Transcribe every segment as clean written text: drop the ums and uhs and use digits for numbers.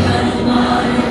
हनुमान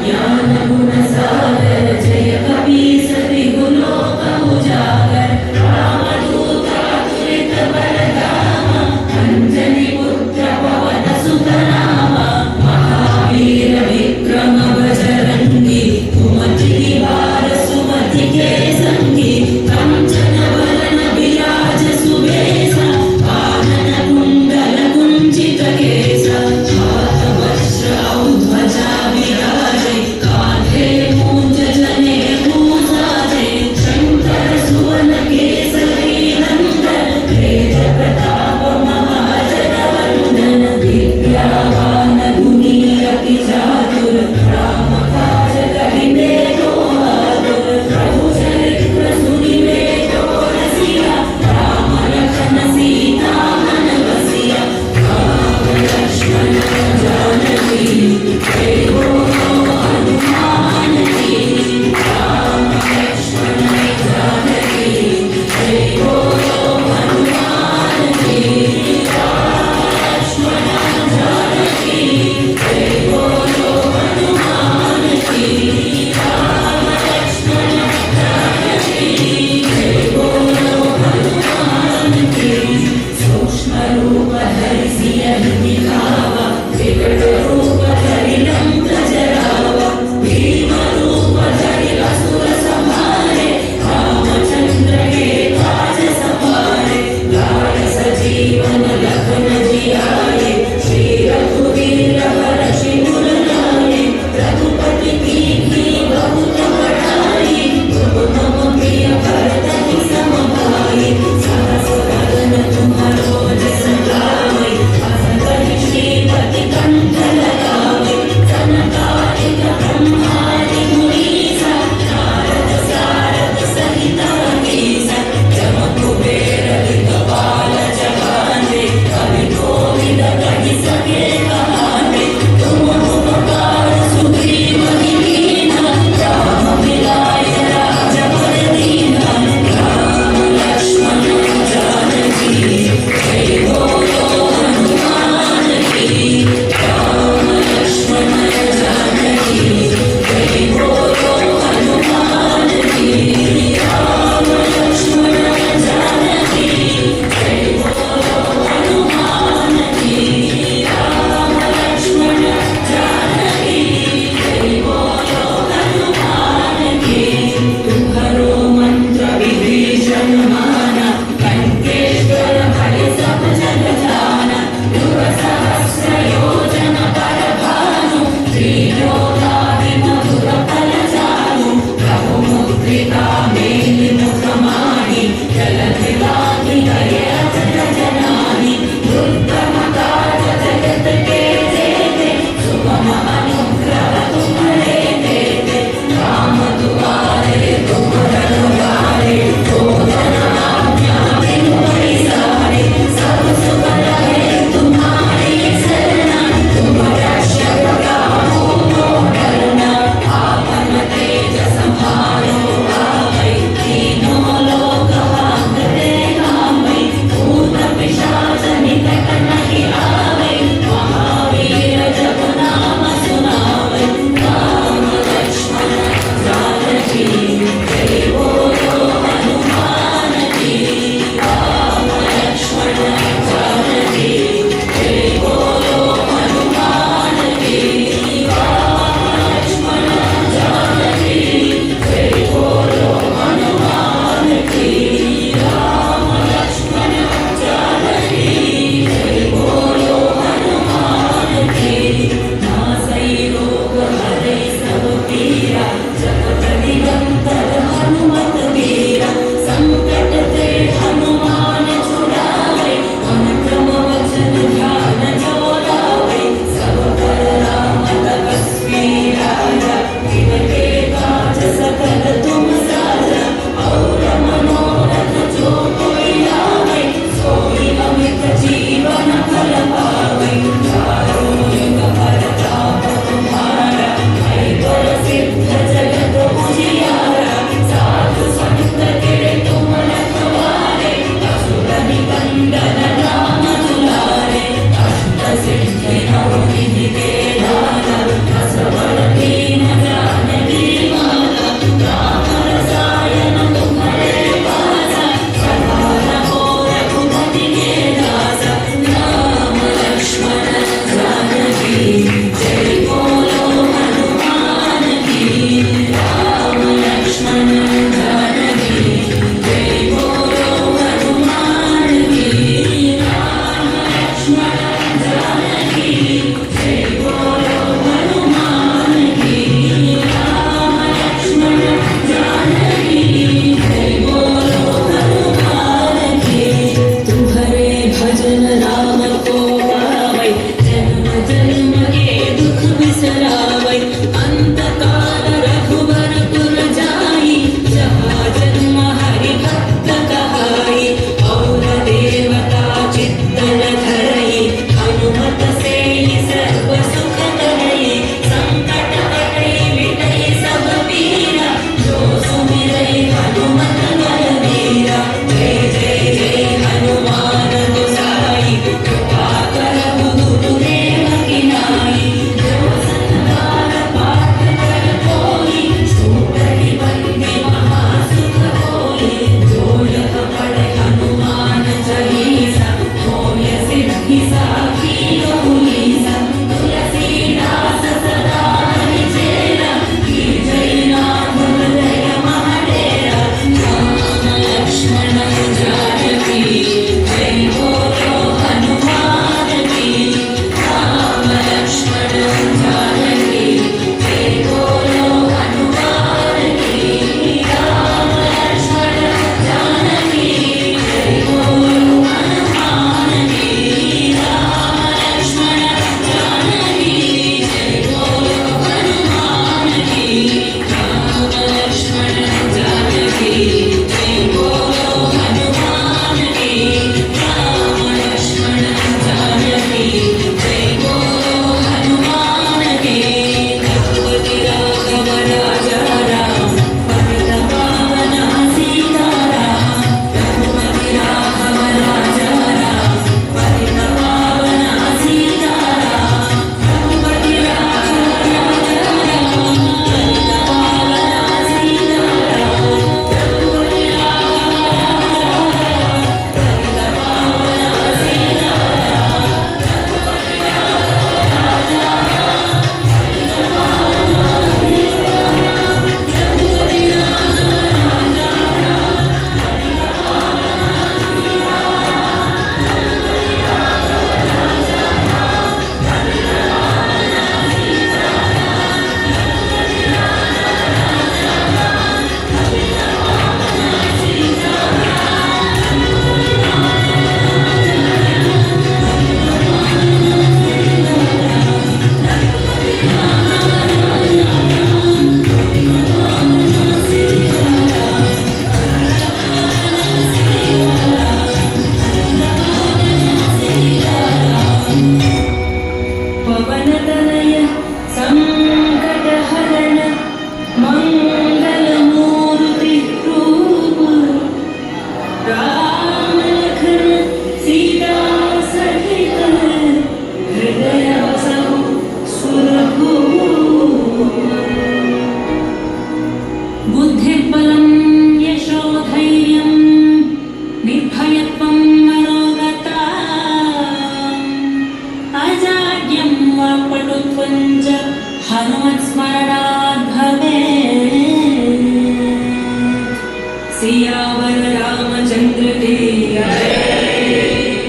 सियावर रामचंद्र की जय,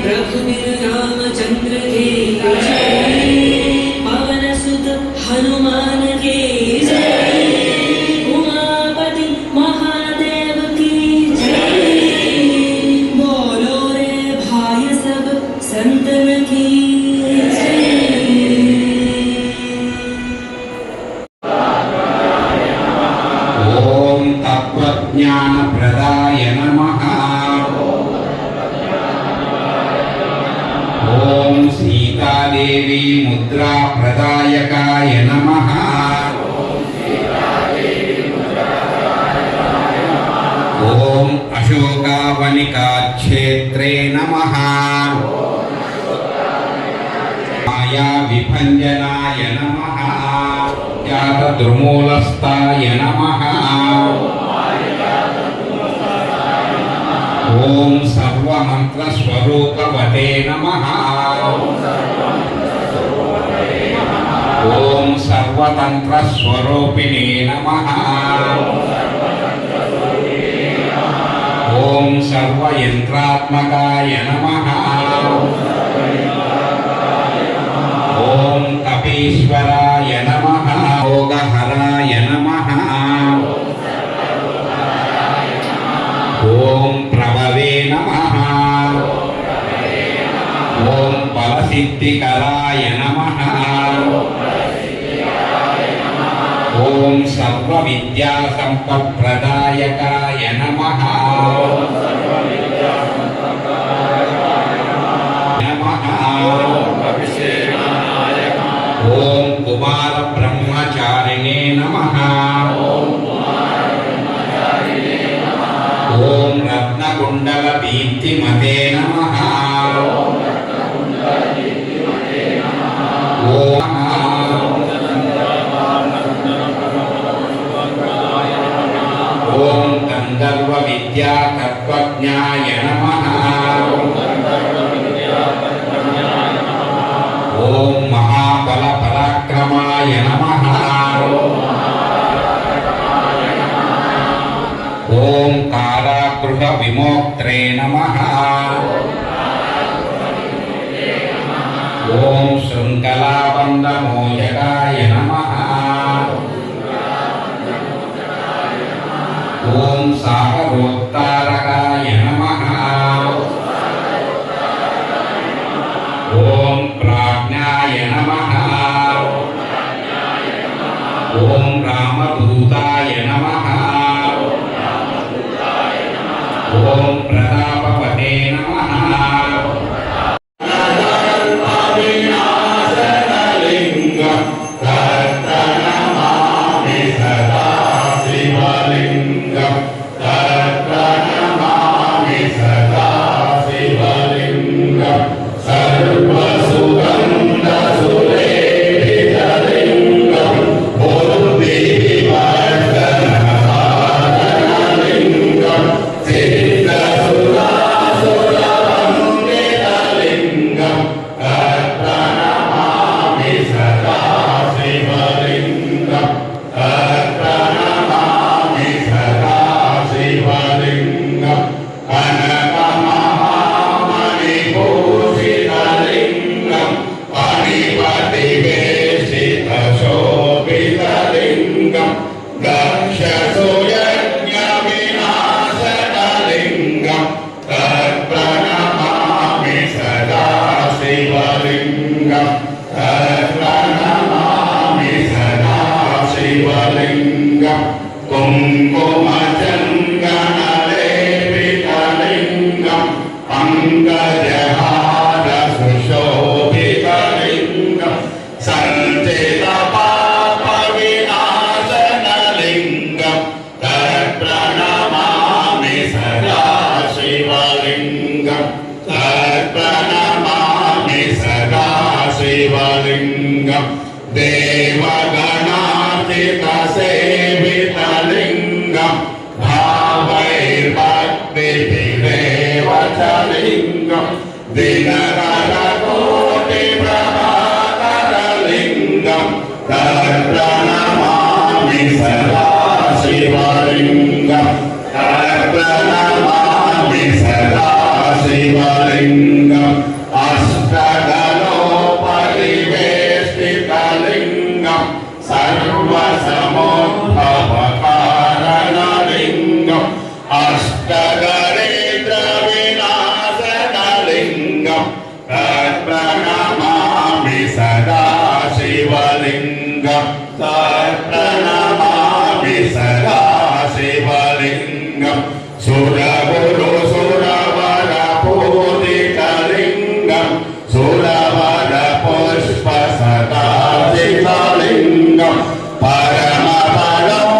रघुवीर रामचंद्र की जय, पवन सुत हनुमान की जय, उमापति महादेव की जय, बोलो रे भाई सब संतन की ज्ञान प्रदाय नमः। ओम सीतादेवी मुद्रा प्रदायकाय नमः। ओम अशोकावनिका क्षेत्रे नमः। माया विभंजनाय नमः। ज्ञात दुर्मूलस्ताय नमः। ओम सर्वमंत्र स्वरूपवते नमः। ओम सर्वतंत्र स्वरूपिणे नमः। ओम सर्वयंत्रात्मकाय नमः। ओम कपीश्वराय नमः। योगहराय नमः। ओम प्रभवे नमः। ओम बलसिद्धिकराय नमः। విద్యా సంపత్ప్రదాయకాయ నమః నమః ఓం కుమార బ్రహ్మచారిణే నమః ఓం రత్నకుండల దీప్తిమతే నమః ఓం ఓం గంధర్వ విద్యా తత్వజ్ఞాయ నమః ఓం మహాబల పరాక్రమాయ నమః ఓం కారాగృహ విమోక్త్రే నమః ఓం శృంఖలాబంధమోచకాయ నమః ఓం సాగరోత్తారకాయ నమః ఓం ప్రాజ్ఞాయ నమః ఓం రామదూతాయ నమః ఓం ప్రతాపవతే నమః కుంకుమచందనలేపితలింగం పంకజహార సుశోభితలింగం సంచిత పాప వినాశనలింగం తత్ప్రణమామి సదా శివలింగం తత్ప్రణమామి సదా శివలింగం దేవగణార్చిత సేవితలింగం భావైర్భక్తిభిరేవ చ లింగం దినకరకోటి ప్రభాకరలింగం తత్ప్రణమామి సదా శివలింగం తత్ప్రణమామి సదా శివలింగం అష్టదలోపరివేష్టితలింగం సర్వసమోద్భవకారణలింగం అష్టదరిద్ర వినాశనలింగం తత్ప్రణమామి సదా శివలింగం తత్ప్రణమామి సదా శివలింగం సురగురు సురవర పూజితలింగం సురవర పుష్ప సదాశివలింగం పరమ పరం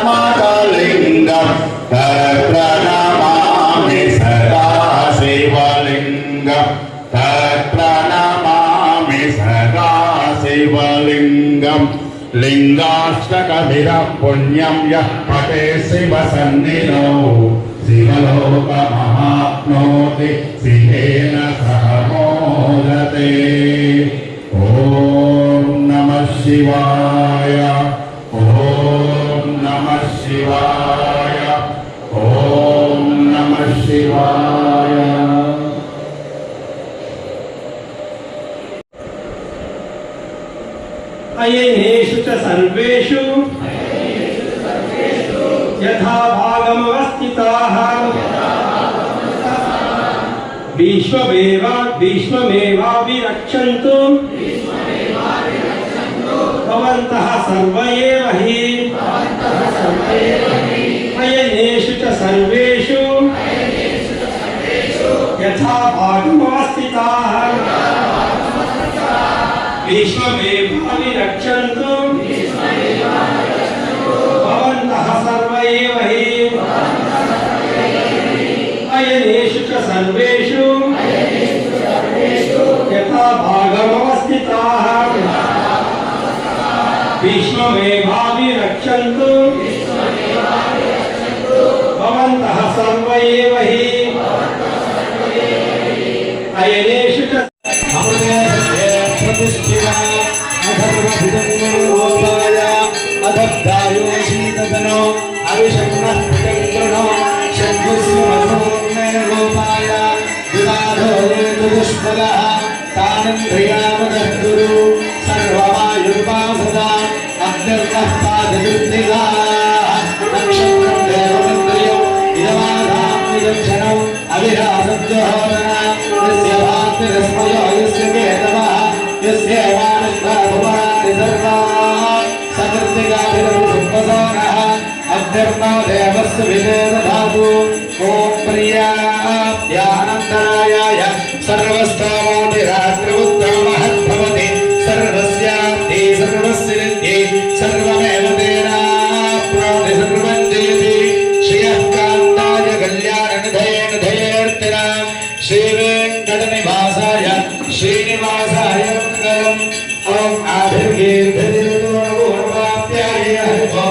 పరమాత్మకలింగం తత్ప్రణమామి సదా శివలింగం తత్ప్రణమామి సదా శివలింగం లింగాష్టకమిర పుణ్యం యః పఠే శివ సన్నిధౌ శివలోకమహాప్నోతి శివేన సహ మోదతే. ఓం నమః శివాయ. ఓం నమః శివాయ. ఓం నమః శివాయ. అయేషు చ సర్వేషు యథా భాగమవస్థితాః భీష్మమేవాభిరక్షन्तు भवन्तः सर्व एव हि अयनेषु च सर्वेषु यथा भागमवस्थिताः विश्वमेवाभिरक्षन्तु भवन्तः सर्व एव हि अयनेषु च सर्वेषु यथा भागमवस्थिताः विश्वमेवाभिरक्षन्तु भवन्तः सर्व एव हि अयनेषु च सर्वस्तामोतिरात्रिमुत्तममहद्भवति सर्वस्यार्थे सर्वस्य सर्वमेव तेनाप्नोति सर्वं जयति श्रियः कान्ताय कल्याणनिधये श्रीवेङ्कटनिवासाय श्रीनिवासाय मङ्गलम् ॐ आभिर्गीर्भिर्वाप्याय हरिभो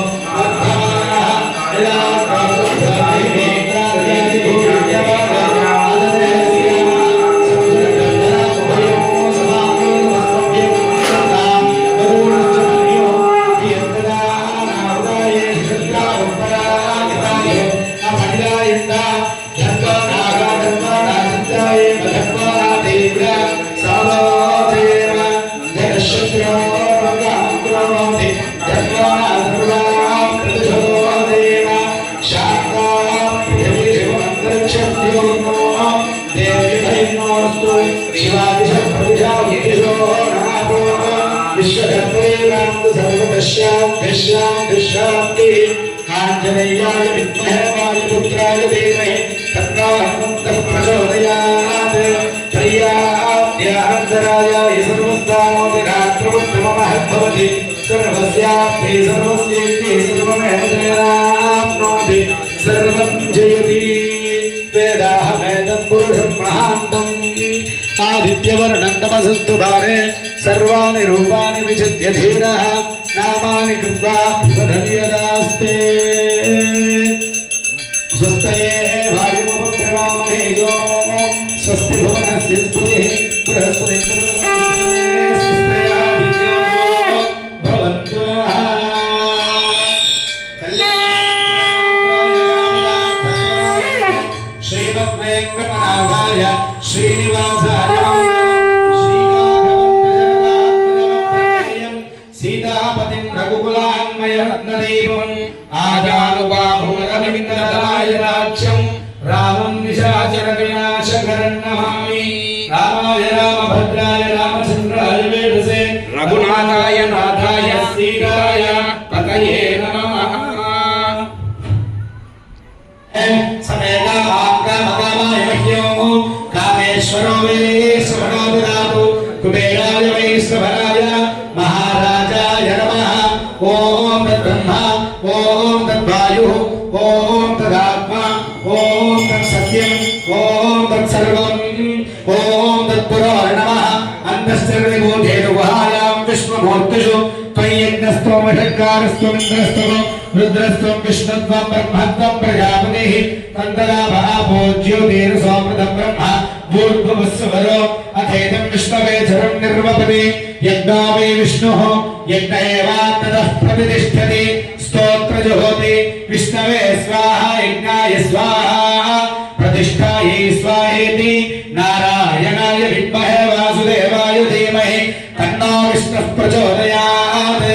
आंजनेयाय विद्महे वायुपुत्राय धीमहि तन्नो हनुमन्तः प्रचोदयात् प्रियाद्यानन्दरायाय सर्वस्तामोतिरात्रमुत्तममहद्भवति सर्वस्याप्ति सर्वस्येति सर्वमेव तेनाप्नोति सर्वं जयति वेदाहमेतत् पुरुषं महान्तम् आदित्यवर्णं तमसस्तु भारे सर्वाणि रूपाणि विचित्य धीरः नामानि कृत्वा वदन्यदास्ते स्वस्तये भागमुपक्रमामहेजो स्वस्ति भुवनस्य स्फुरिः भवन्तु श्रीमद्वेङ्कटनाथाय श्रीनिवासाय सीतापतिं रघुकुलान्मयरत्नदीपम् आजानुबाहुरविन्ददलायनाक्षं रामं निशाचरविनाशकरं नमामि रामाय रामभद्राय रामचन्द्राय वेदसे रघुनाथाय नाथाय सीताय पतये नमः कामेश्वरो वैश्रवणादु कुबेराय वैश्रवणाय महाराजाय नमः ओम तद्ब्रह्मा ओम तद्वायुः ओम तदात्मा ओम तत्सत्यम् ओम तत्सर्वम् ओम तत्पुरो नमः अन्तश्चरणिभूतेरुगुहायां विश्वमूर्तिषु त्वय्यज्ञस्त्वमषट्कारस्त्वमिन्द्रस्त्वं रुद्रस्त्वं विष्णुत्वं ब्रह्मत्वं प्रजापतिः तन्तराभः भोज्योतिर्सोमृतं ब्रह्म भूर्भुवस्सुवरो अथेदं विष्णवेधरं निर्वपति यज्ञो वै विष्णुः यज्ञ एवात्ततः प्रतिष्ठति स्तोत्रजुहोति विष्णवे स्वाहा यज्ञाय स्वाहा प्रतिष्ठायै स्वाहेति नारायणाय विद्महे वासुदेवाय धीमहि तन्नो विष्णुः प्रचोदयात्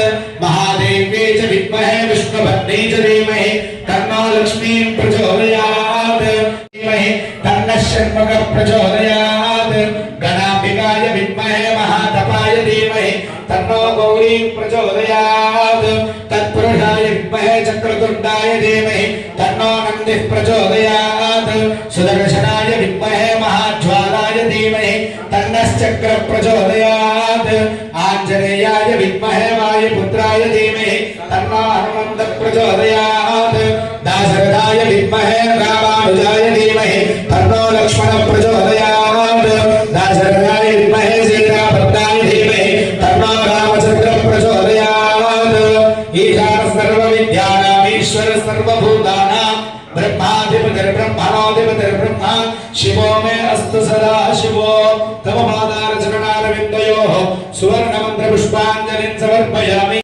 महादेव्यै च विद्महे विष्णुपत्न्यै च धीमहि तन्नो लक्ष्मीं प्रचोदयात् धीमहि तन्नः षण्मुखः प्रचोदयात् गणाम्बिकाय विद्महे महातपाय धीमहि धीमहि तन्नो गौरी प्रचोदयात् तत्पुरुषाय विद्महे चक्रतुण्डाय धीमहि तन्नो नन्दिः प्रचोदयात् सुदर्शनाय विद्महे महाज्वालाय धीमहि तन्नश्चक्र प्रचोदयात् आञ्जनेयाय विद्महे वायुपुत्राय धीमहि तन्नो हनुमन्तः प्रचोदयात् दाशरथाय विद्महे रामानुजाय धीमहि तन्नो लक्ष्मणः प्रचोदयात् दाशरथाय विद्महे सीताभद्राय धीमहि तन्नो रामचन्द्रः प्रचोदयात् ईशान सर्वविद्यानाम् ईश्वर सर्वभूतानां ब्रह्माधिपतिर्ब्रह्मणोऽधिपतिर्ब्रह्मा शिवो मे अस्तु सदा शिवो तव पादारचरणारविन्दयोः सुवर्णमन्त्रपुष्पाञ्जलिं समर्पयामि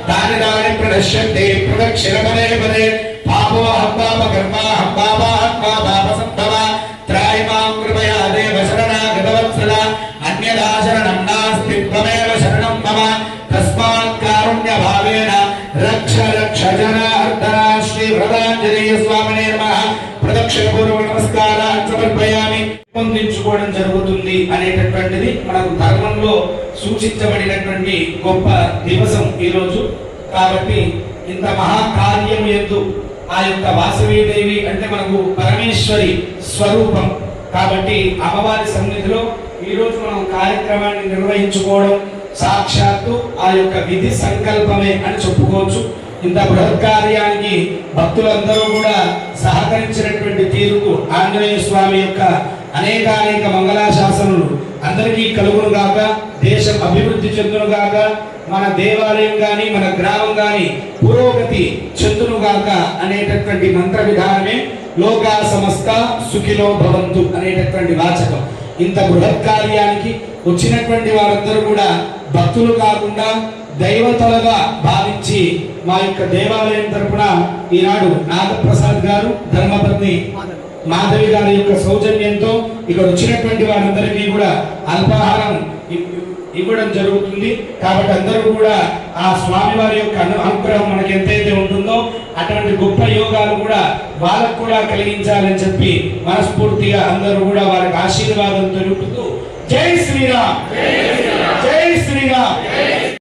तानि प्रणश्यन्ते प्रदक्षिणपदे पदे पापोऽहं पापकर्माहं पापात्मा पापसम्भवा त्राहि मां कृपया देव शरणागतवत्सला अन्यदा शरणं नास्ति त्वमेव शरणं मम तस्मात् कारुण्यभावेन रक्ष रक्ष जनार्दना श्री వరదాంజనేయ స్వామినే నమః ప్రదక్షిణ పూర్వ నమస్కారాన్ని సమర్పయామి. పొందించుకోవడం జరుగుతుంది అనేటటువంటిది మనకు ధర్మంలో సూచించబడినటువంటి గొప్ప దివసం ఈ రోజు. కాబట్టి ఇంత మహాకార్యం యందు ఆ యొక్క వాసవీదేవి అంటే మనకు పరమేశ్వరి స్వరూపం కాబట్టి అమ్మవారి సన్నిధిలో ఈ రోజు మనం కార్యక్రమాన్ని నిర్వహించుకోవడం సాక్షాత్తు ఆ యొక్క విధి సంకల్పమే అని చెప్పుకోవచ్చు. ఇంత బృహత్ కార్యానికి భక్తులందరూ కూడా సహకరించినటువంటి తీరుకు ఆంజనేయ స్వామి యొక్క అనేక మంగళాశాసనలు అందరికీ కలుగును గాక, దేశం అభివృద్ధి చెందును గాక, మన దేవాలయం గాని మన గ్రామం గాని పురోగతి చెందును గాక అనేటటువంటి మంత్ర విధానమే లోకా సమస్త సుఖినో భవంతు అనేటటువంటి వాచకం. ఇంత బృహత్ కార్యానికి వచ్చినటువంటి వారందరూ కూడా భక్తులు కాకుండా దైవతలుగా భావించి మా యొక్క దేవాలయం తరపున ఈనాడు నాగప్రసాద్ గారు ధర్మపత్ని మాధవి గారి యొక్క సౌజన్యంతో ఇక్కడ వచ్చినటువంటి వారందరికీ కూడా అల్పాహారం ఇవ్వడం జరుగుతుంది. కాబట్టి అందరూ కూడా ఆ స్వామి వారి యొక్క అనుగ్రహం మనకి ఎంతైతే ఉంటుందో అటువంటి గొప్ప యోగాలు కూడా వాళ్ళకు కూడా కలిగించాలని చెప్పి మనస్ఫూర్తిగా అందరూ కూడా వారికి ఆశీర్వాదం తెలుపుతూ జై శ్రీరామ్.